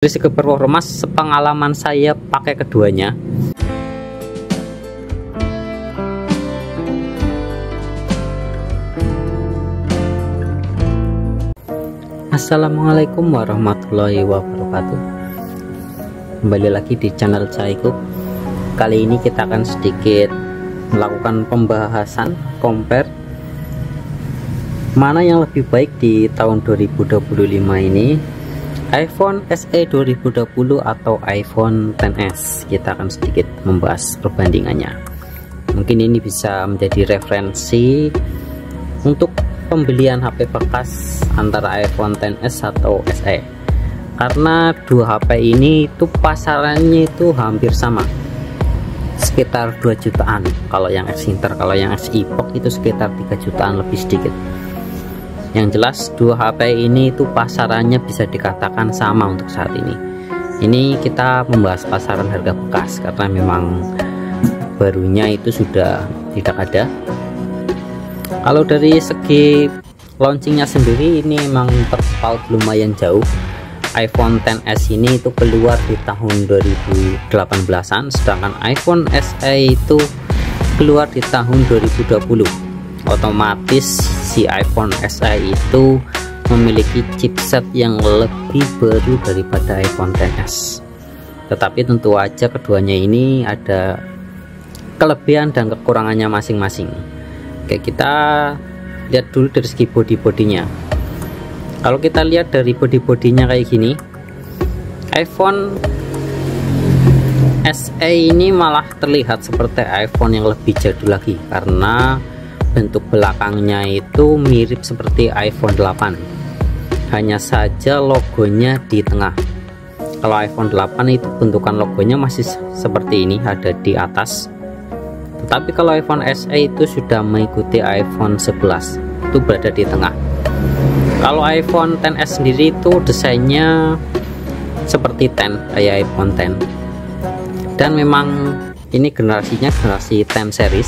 Dari segi performa, sepengalaman saya pakai keduanya, Assalamualaikum warahmatullahi wabarakatuh. Kembali lagi di channel Caiku. Kali ini kita akan sedikit melakukan pembahasan compare mana yang lebih baik di tahun 2025 ini, iPhone SE 2020 atau iPhone XS. Kita akan sedikit membahas perbandingannya. Mungkin ini bisa menjadi referensi untuk pembelian HP bekas antara iPhone XS atau SE, karena dua HP ini itu pasarannya itu hampir sama, sekitar 2 jutaan kalau yang X Inter. Kalau yang X Epoch itu sekitar 3 jutaan lebih sedikit. Yang jelas dua HP ini itu pasarannya bisa dikatakan sama untuk saat ini. Ini kita membahas pasaran harga bekas karena memang barunya itu sudah tidak ada. Kalau dari segi launchingnya sendiri, ini memang terpaut lumayan jauh. iPhone XS ini itu keluar di tahun 2018-an, sedangkan iPhone SE itu keluar di tahun 2020. Otomatis si iPhone SE itu memiliki chipset yang lebih baru daripada iPhone XS. Tetapi tentu aja keduanya ini ada kelebihan dan kekurangannya masing-masing. Oke, kita lihat dulu dari segi bodinya. Kalau kita lihat dari bodinya kayak gini, iPhone SE ini malah terlihat seperti iPhone yang lebih jadul lagi, karena bentuk belakangnya itu mirip seperti iPhone 8, hanya saja logonya di tengah. Kalau iPhone 8 itu bentukan logonya masih seperti ini, ada di atas. Tetapi kalau iPhone SE itu sudah mengikuti iPhone 11, itu berada di tengah. Kalau iPhone XS sendiri itu desainnya seperti kayak iPhone X, dan memang ini generasinya generasi 10 series,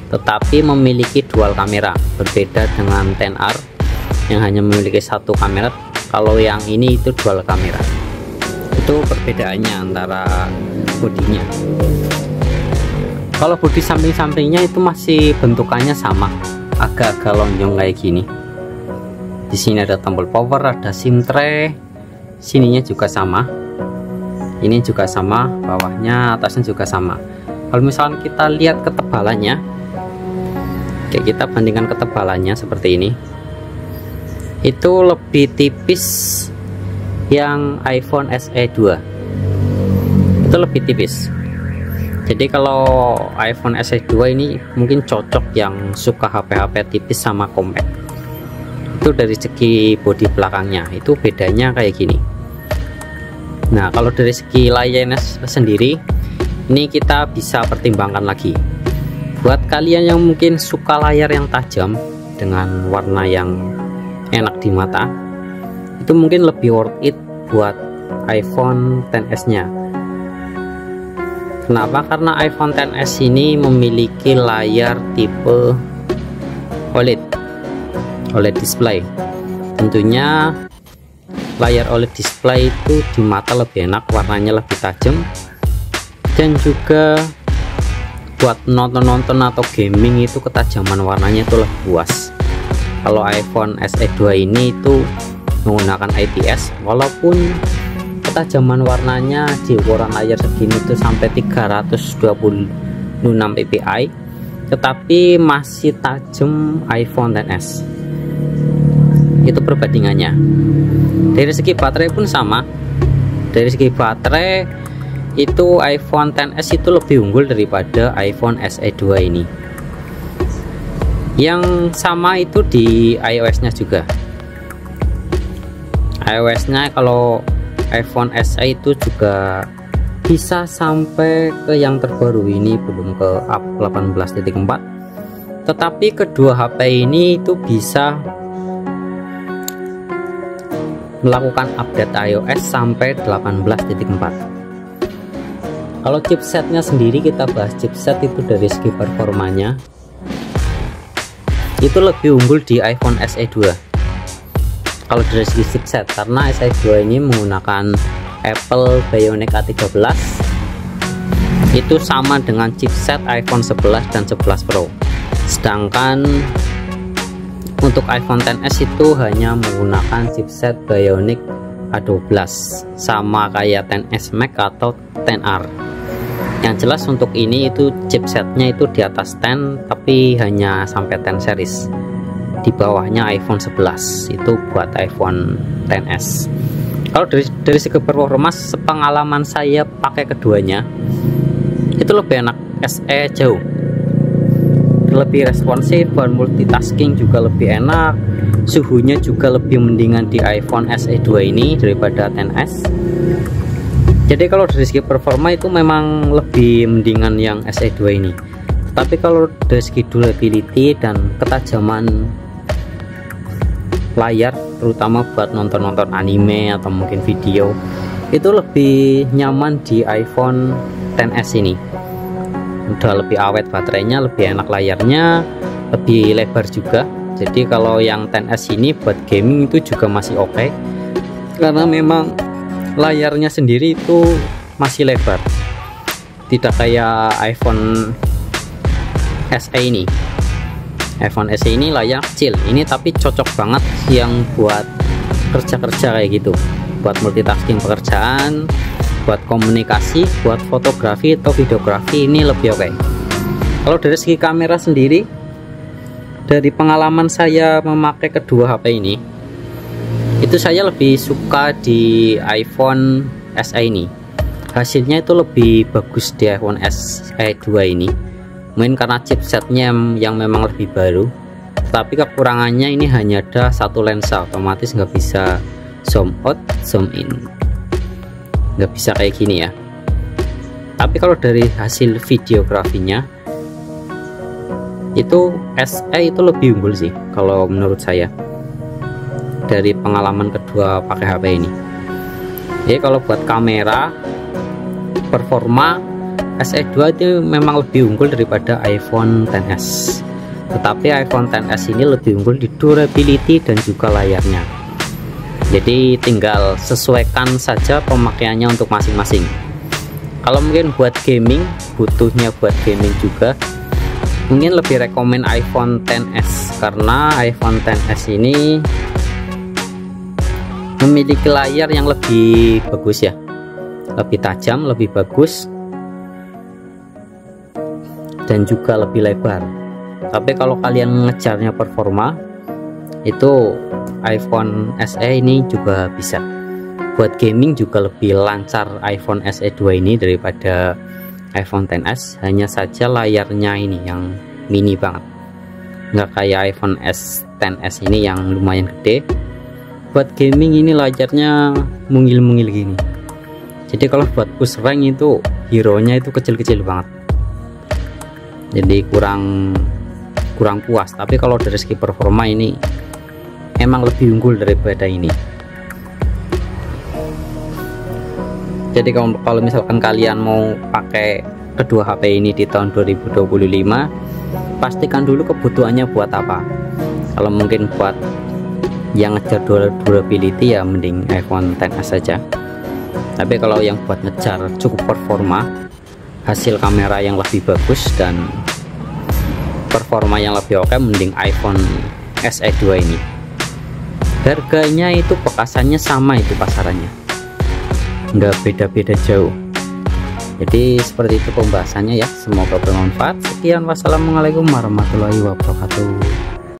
tetapi memiliki dual kamera, berbeda dengan XR yang hanya memiliki satu kamera. Kalau yang ini itu dual kamera. Itu perbedaannya antara bodinya. Kalau bodi samping-sampingnya itu masih bentukannya sama, agak-agak lonjong kayak gini. Di sini ada tombol power, ada SIM tray, sininya juga sama, ini juga sama, bawahnya, atasnya juga sama. Kalau misalnya kita lihat ketebalannya, kayak kita bandingkan ketebalannya seperti ini, itu lebih tipis yang iPhone SE 2, itu lebih tipis. Jadi kalau iPhone SE 2 ini mungkin cocok yang suka HP-HP tipis sama compact. Itu dari segi bodi belakangnya, itu bedanya kayak gini. Nah, kalau dari segi layarnya sendiri, ini kita bisa pertimbangkan lagi. Buat kalian yang mungkin suka layar yang tajam dengan warna yang enak di mata, itu mungkin lebih worth it buat iPhone XS nya. Kenapa? Karena iPhone XS ini memiliki layar tipe OLED display. Tentunya layar OLED display itu di mata lebih enak, warnanya lebih tajam, dan juga buat nonton atau gaming itu ketajaman warnanya itu lebih puas. Kalau iPhone SE 2 ini itu menggunakan IPS, walaupun ketajaman warnanya di ukuran layar segini itu sampai 326 ppi, tetapi masih tajam iPhone XS. Itu perbandingannya. Dari segi baterai pun sama. Dari segi baterai itu iPhone XS itu lebih unggul daripada iPhone SE 2 ini. Yang sama itu di iOS-nya juga. iOS-nya kalau iPhone SE itu juga bisa sampai ke yang terbaru, ini belum ke up 18.4, tetapi kedua HP ini itu bisa melakukan update iOS sampai 18.4. Kalau chipsetnya sendiri, kita bahas chipset itu dari segi performanya itu lebih unggul di iPhone SE 2. kalau dari segi chipset, karena SE2 ini menggunakan Apple Bionic A13, itu sama dengan chipset iPhone 11 dan 11 Pro. Sedangkan untuk iPhone XS itu hanya menggunakan chipset Bionic A12, sama kayak XS Max atau XR. Yang jelas untuk ini itu chipsetnya itu di atas 10, tapi hanya sampai 10 series. Di bawahnya iPhone 11 itu buat iPhone XS. Kalau dari segi performa, sepengalaman saya pakai keduanya itu lebih enak SE jauh, lebih responsif, buat multitasking juga lebih enak, suhunya juga lebih mendingan di iPhone SE2 ini daripada XS. Jadi kalau dari segi performa itu memang lebih mendingan yang SE2 ini. Tapi kalau dari segi durability dan ketajaman layar, terutama buat nonton-nonton anime atau mungkin video, itu lebih nyaman di iPhone XS ini. Udah lebih awet baterainya, lebih enak layarnya, lebih lebar juga. Jadi kalau yang XS ini buat gaming itu juga masih oke, karena memang layarnya sendiri itu masih lebar, tidak kayak iPhone SE ini. iPhone SE ini layar kecil ini, tapi cocok banget yang buat kerja-kerja kayak gitu, buat multitasking pekerjaan, buat komunikasi, buat fotografi atau videografi, ini lebih oke. Kalau dari segi kamera sendiri, dari pengalaman saya memakai kedua HP ini, itu saya lebih suka di iPhone SE ini. Hasilnya itu lebih bagus di iPhone SE2 ini, mungkin karena chipsetnya yang memang lebih baru. Tapi kekurangannya ini hanya ada satu lensa, otomatis nggak bisa zoom out, zoom in, nggak bisa kayak gini ya. Tapi kalau dari hasil videografinya itu SE itu lebih unggul sih kalau menurut saya, dari pengalaman kedua pakai HP ini. Jadi kalau buat kamera performa, SE2 itu memang lebih unggul daripada iPhone XS. Tetapi iPhone XS ini lebih unggul di durability dan juga layarnya. Jadi tinggal sesuaikan saja pemakaiannya untuk masing-masing. Kalau mungkin buat gaming, butuhnya buat gaming juga, mungkin lebih rekomen iPhone XS, karena iPhone XS ini memiliki layar yang lebih bagus ya, lebih tajam, lebih bagus, dan juga lebih lebar. Tapi kalau kalian ngejarnya performa, itu iPhone SE ini juga bisa. Buat gaming juga lebih lancar iPhone SE2 ini daripada iPhone XS. Hanya saja layarnya ini yang mini banget, nggak kayak iPhone XS ini yang lumayan gede. Buat gaming ini layarnya mungil-mungil gini. Jadi kalau buat push rank itu hero nya itu kecil-kecil banget, jadi kurang puas. Tapi kalau dari segi performa ini emang lebih unggul daripada ini. Jadi kalau misalkan kalian mau pakai kedua HP ini di tahun 2025, pastikan dulu kebutuhannya buat apa. Kalau mungkin buat yang ngejar durability ya mending iPhone XS saja. Tapi kalau yang buat ngejar cukup performa, hasil kamera yang lebih bagus dan performa yang lebih oke, mending iPhone SE2 ini. Harganya itu bekasannya sama, itu pasarannya nggak beda-beda jauh. Jadi seperti itu pembahasannya ya, semoga bermanfaat. Sekian, wassalamualaikum warahmatullahi wabarakatuh.